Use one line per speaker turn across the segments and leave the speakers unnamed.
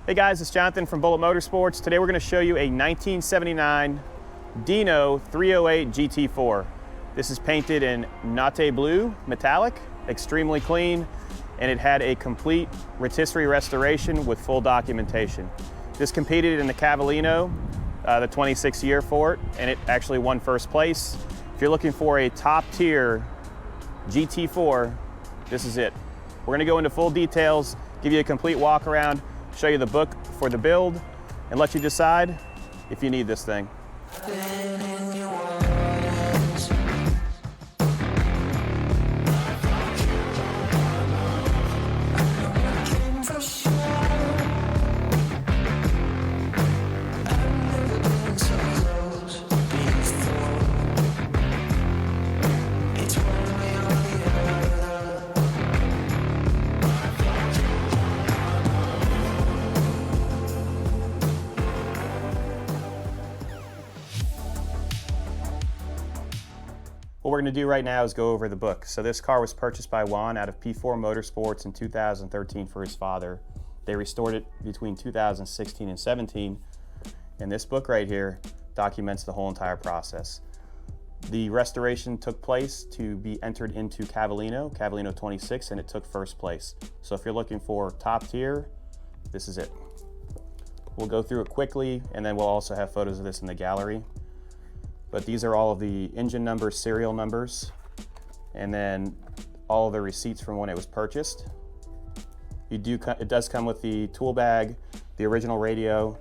Hey guys, it's Jonathan from Bullet Motorsports. Today we're going to show you a 1979 Dino 308 GT4. This is painted in Nate Blue metallic, extremely clean, and it had a complete rotisserie restoration with full documentation. This competed in the Cavallino, the 26th year for it, and it actually won first place. If you're looking for a top tier GT4, this is it. We're going to go into full details, give you a complete walk around, show you the book for the build, and let you decide if you need this thing. What we're going to do right now is go over the book. So this car was purchased by Juan out of P4 Motorsports in 2013 for his father. They restored it between 2016 and 17, and this book right here documents the whole entire process. The restoration took place to be entered into Cavallino 26, and it took first place. So if you're looking for top tier, this is it. We'll go through it quickly, and then we'll also have photos of this in the gallery. But these are all of the engine numbers, serial numbers, and then all of the receipts from when it was purchased. It does come with the tool bag, the original radio,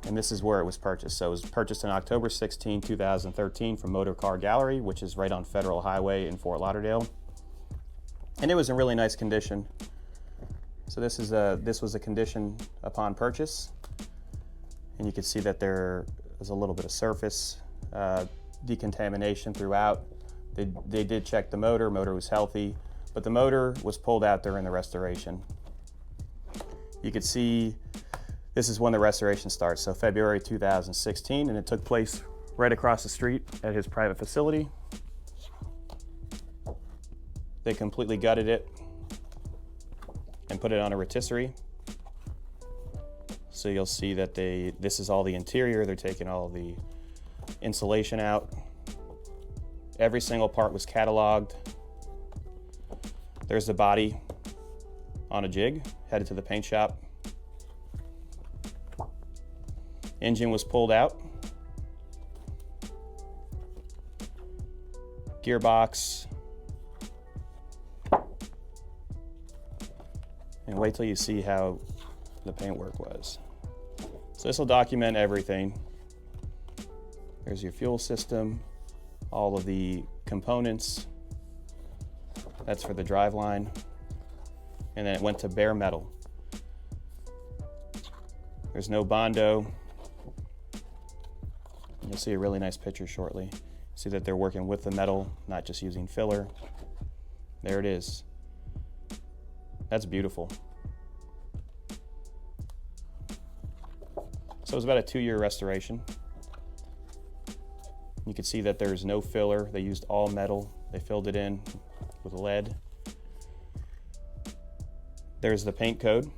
and this is where it was purchased. So it was purchased on October 16, 2013 from Motor Car Gallery, which is right on Federal Highway in Fort Lauderdale. And it was in really nice condition. So this was a condition upon purchase. And you can see that there is a little bit of surface decontamination throughout. They did check the motor was healthy, but the motor was pulled out during the restoration. You can see this is when the restoration starts, so February 2016, and it took place right across the street at his private facility. They completely gutted it and put it on a rotisserie. So you'll see that this is all the interior. They're taking all the insulation out. Every single part was cataloged. There's the body on a jig, headed to the paint shop. Engine was pulled out. Gearbox. And wait till you see how the paintwork was. So this will document everything. There's your fuel system, all of the components. That's for the driveline. And then it went to bare metal. There's no Bondo. You'll see a really nice picture shortly. See that they're working with the metal, not just using filler. There it is. That's beautiful. So it was about a 2-year restoration. You can see that there's no filler. They used all metal. They filled it in with lead. There's the paint code.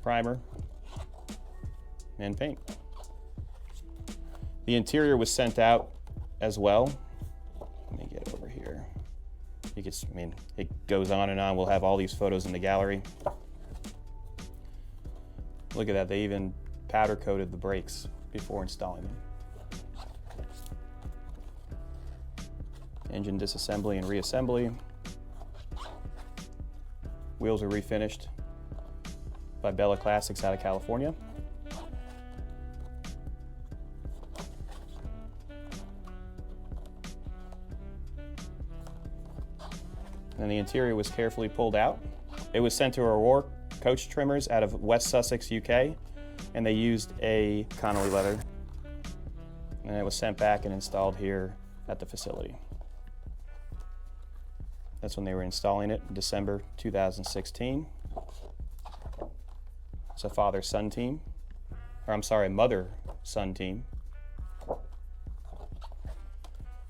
Primer and paint. The interior was sent out as well. Let me get over here. You can, it goes on and on. We'll have all these photos in the gallery. Look at that, they even powder coated the brakes before installing them. Engine disassembly and reassembly. Wheels are refinished by Bella Classics out of California. And the interior was carefully pulled out. It was sent to O'Rourke coach trimmers out of West Sussex, UK, and they used a Connolly leather. And it was sent back and installed here at the facility. That's when they were installing it, December 2016. It's a father-son team, or I'm sorry, mother-son team.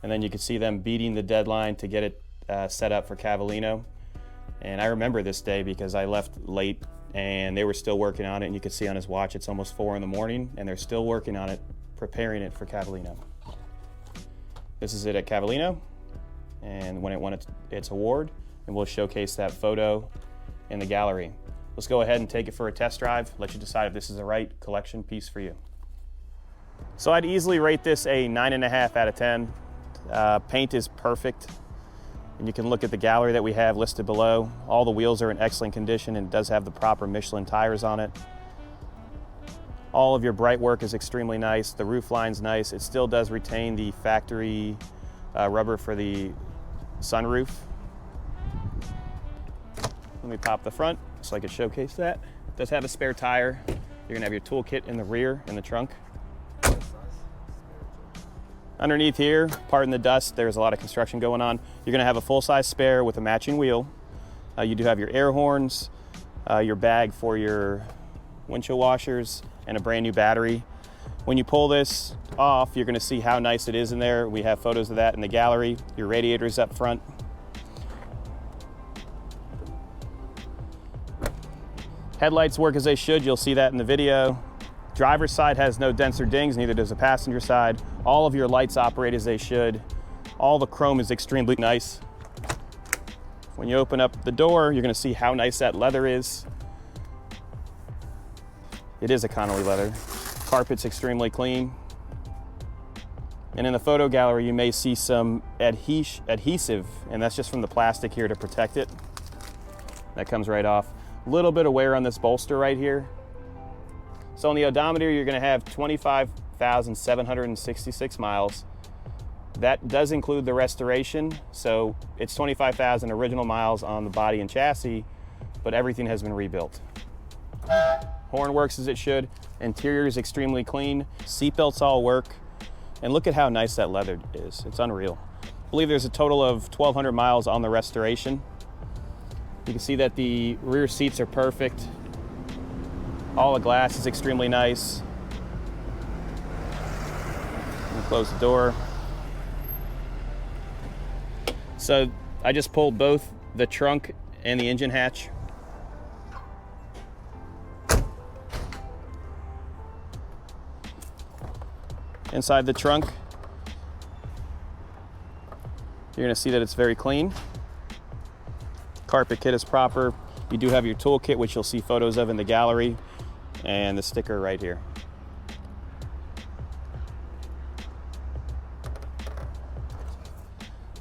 And then you can see them beating the deadline to get it set up for Cavallino. And I remember this day because I left late and they were still working on it, and you could see on his watch it's almost 4 in the morning and they're still working on it, preparing it for Cavallino. This is it at Cavallino, and when it won its award, and we'll showcase that photo in the gallery. Let's go ahead and take it for a test drive, let you decide if this is the right collection piece for you. So I'd easily rate this a 9.5 out of 10. Paint is perfect. And you can look at the gallery that we have listed below. All the wheels are in excellent condition and does have the proper Michelin tires on it. All of your bright work is extremely nice. The roof line's nice. It still does retain the factory rubber for the sunroof. Let me pop the front so I can showcase that. It does have a spare tire. You're gonna have your toolkit in the rear, in the trunk. Underneath here, pardon the dust, there's a lot of construction going on. You're gonna have a full-size spare with a matching wheel. You do have your air horns, your bag for your windshield washers, and a brand new battery. When you pull this off, you're gonna see how nice it is in there. We have photos of that in the gallery. Your radiator's up front. Headlights work as they should. You'll see that in the video. Driver's side has no dents or dings, neither does the passenger side. All of your lights operate as they should. All the chrome is extremely nice. When you open up the door, you're gonna see how nice that leather is. It is a Connolly leather. Carpet's extremely clean. And in the photo gallery, you may see some adhesive, and that's just from the plastic here to protect it. That comes right off. A little bit of wear on this bolster right here. So on the odometer, you're gonna have 25,766 miles. That does include the restoration. So it's 25,000 original miles on the body and chassis, but everything has been rebuilt. Horn works as it should. Interior is extremely clean. Seatbelts all work. And look at how nice that leather is. It's unreal. I believe there's a total of 1,200 miles on the restoration. You can see that the rear seats are perfect. All the glass is extremely nice. Let me close the door. So I just pulled both the trunk and the engine hatch. Inside the trunk, you're gonna see that it's very clean. Carpet kit is proper. You do have your toolkit, which you'll see photos of in the gallery, and the sticker right here.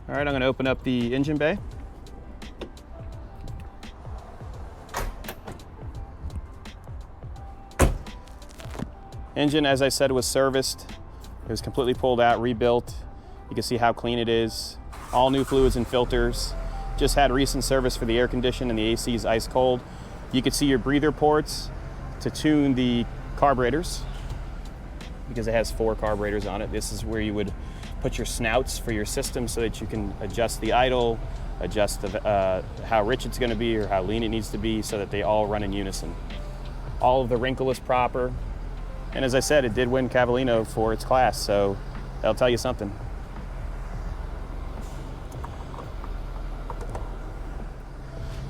All right, I'm gonna open up the engine bay. Engine, as I said, was serviced. It was completely pulled out, rebuilt. You can see how clean it is. All new fluids and filters. Just had recent service for the air condition, and the AC is ice cold. You can see your breather ports to tune the carburetors, because it has 4 carburetors on it. This is where you would put your snouts for your system so that you can adjust the idle, adjust the, how rich it's gonna be or how lean it needs to be so that they all run in unison. All of the wrinkle is proper. And as I said, it did win Cavallino for its class, so that'll tell you something.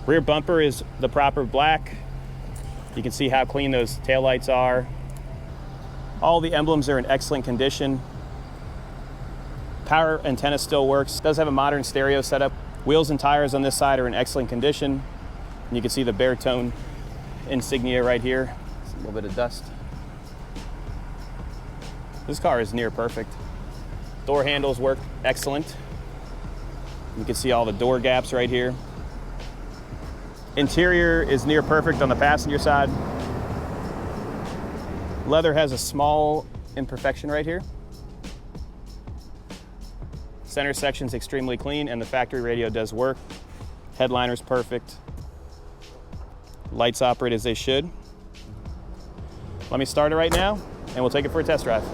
Rear bumper is the proper black. You can see how clean those taillights are. All the emblems are in excellent condition. Power antenna still works. Does have a modern stereo setup. Wheels and tires on this side are in excellent condition. And you can see the baritone insignia right here. Just a little bit of dust. This car is near perfect. Door handles work excellent. You can see all the door gaps right here. Interior is near perfect on the passenger side. Leather has a small imperfection right here. Center section's extremely clean, and the factory radio does work. Headliner's perfect. Lights operate as they should. Let me start it right now, and we'll take it for a test drive.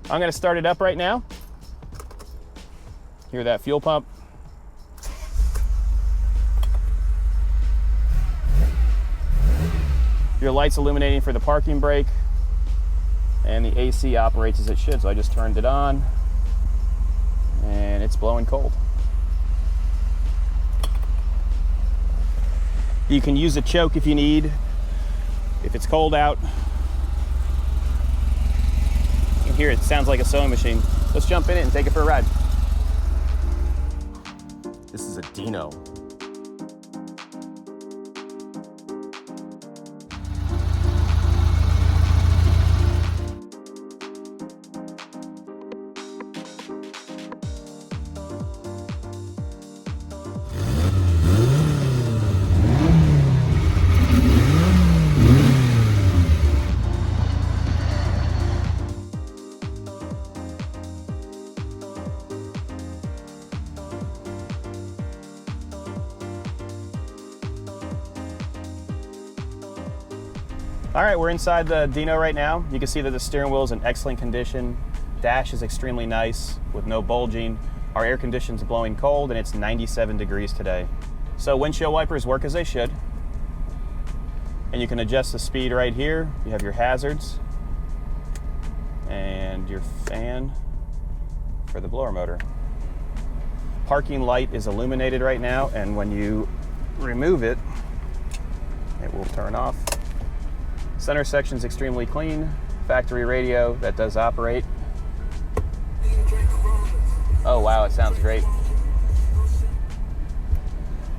I'm gonna start it up right now. Hear that fuel pump. Your light's illuminating for the parking brake, and the AC operates as it should. So I just turned it on, and it's blowing cold. You can use a choke if you need, if it's cold out. You can hear it sounds like a sewing machine. Let's jump in it and take it for a ride. This is a Dino. All right, we're inside the Dino right now. You can see that the steering wheel is in excellent condition. Dash is extremely nice with no bulging. Our air conditioning's blowing cold and it's 97 degrees today. So windshield wipers work as they should. And you can adjust the speed right here. You have your hazards and your fan for the blower motor. Parking light is illuminated right now, and when you remove it, it will turn off. Center section is extremely clean. Factory radio that does operate. Oh wow, it sounds great.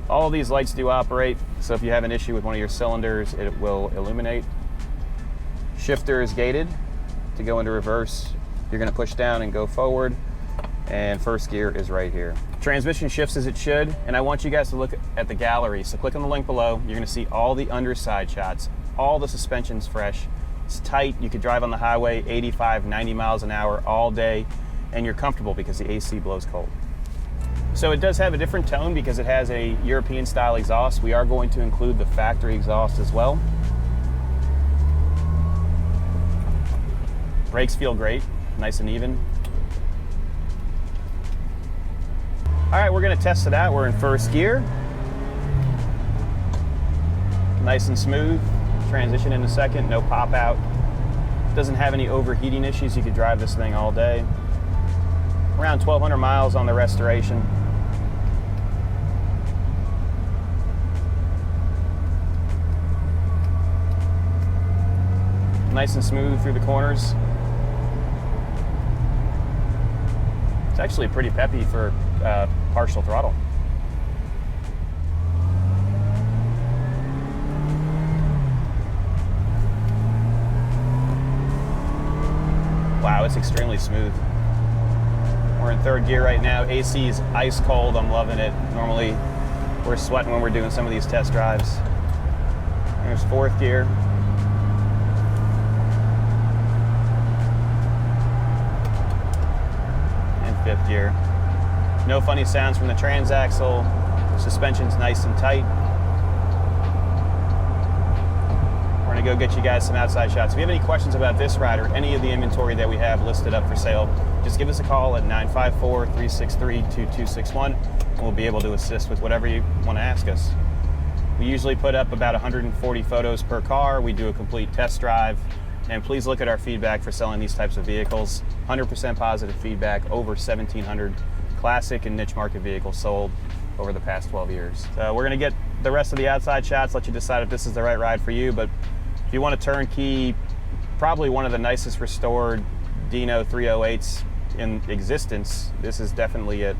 All of these lights do operate, so if you have an issue with one of your cylinders, it will illuminate. Shifter is gated. To go into reverse, you're going to push down and go forward, and first gear is right here. Transmission shifts as it should, and I want you guys to look at the gallery. So click on the link below. You're going to see all the underside shots. All the suspension's fresh. It's tight. You could drive on the highway 85, 90 miles an hour all day, and you're comfortable because the AC blows cold. So it does have a different tone because it has a European style exhaust. We are going to include the factory exhaust as well. Brakes feel great, nice and even. All right, we're gonna test it out. We're in first gear. Nice and smooth. Transition in a second, no pop out. Doesn't have any overheating issues. You could drive this thing all day. Around 1,200 miles on the restoration. Nice and smooth through the corners. It's actually pretty peppy for partial throttle. Wow, it's extremely smooth. We're in third gear right now. AC is ice cold. I'm loving it. Normally, we're sweating when we're doing some of these test drives. There's fourth gear. And fifth gear. No funny sounds from the transaxle. Suspension's nice and tight. We're gonna go get you guys some outside shots. If you have any questions about this ride or any of the inventory that we have listed up for sale, just give us a call at 954-363-2261 and we'll be able to assist with whatever you want to ask us. We usually put up about 140 photos per car. We do a complete test drive, and please look at our feedback for selling these types of vehicles. 100% positive feedback, over 1,700 classic and niche market vehicles sold over the past 12 years. So we're gonna get the rest of the outside shots, let you decide if this is the right ride for you. But if you want a turnkey, probably one of the nicest restored Dino 308s in existence, this is definitely it.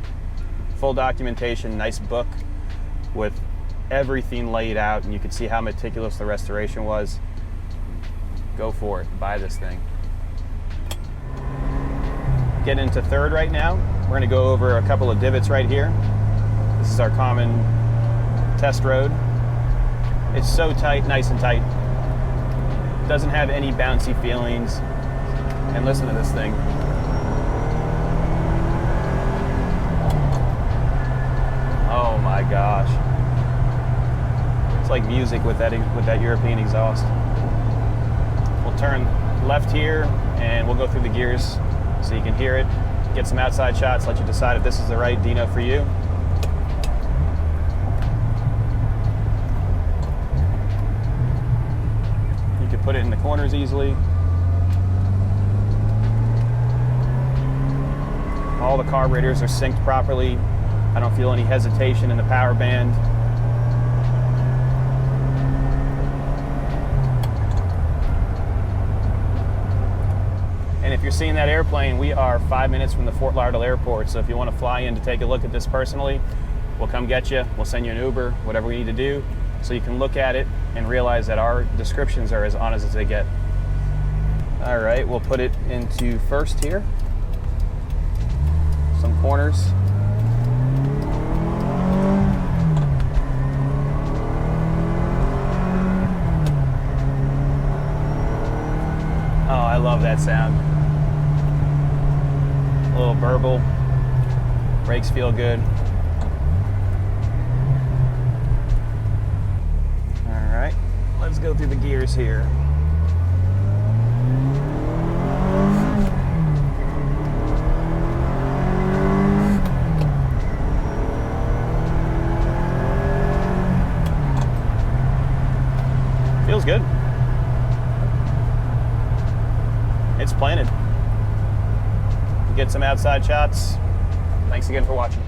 Full documentation, nice book with everything laid out, and you can see how meticulous the restoration was. Go for it, buy this thing. Getting into third right now. We're gonna go over a couple of divots right here. This is our common test road. It's so tight, nice and tight. Doesn't have any bouncy feelings. And listen to this thing. Oh my gosh. It's like music with that European exhaust. We'll turn left here and we'll go through the gears so you can hear it. Get some outside shots, let you decide if this is the right Dino for you. You can put it in the corners easily. All the carburetors are synced properly. I don't feel any hesitation in the power band. if you're seeing that airplane, we are 5 minutes from the Fort Lauderdale airport. So if you want to fly in to take a look at this personally, we'll come get you. We'll send you an Uber, whatever we need to do, so you can look at it and realize that our descriptions are as honest as they get. All right, we'll put it into first here. Some corners. Oh, I love that sound. A little burble. Brakes feel good. All right, let's go through the gears here. Feels good. It's planted. Get some outside shots. Thanks again for watching.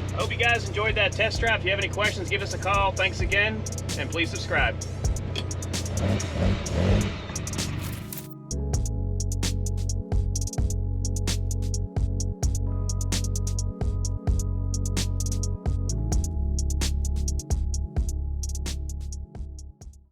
I hope you guys enjoyed that test drive. If you have any questions, give us a call. Thanks again, and please subscribe.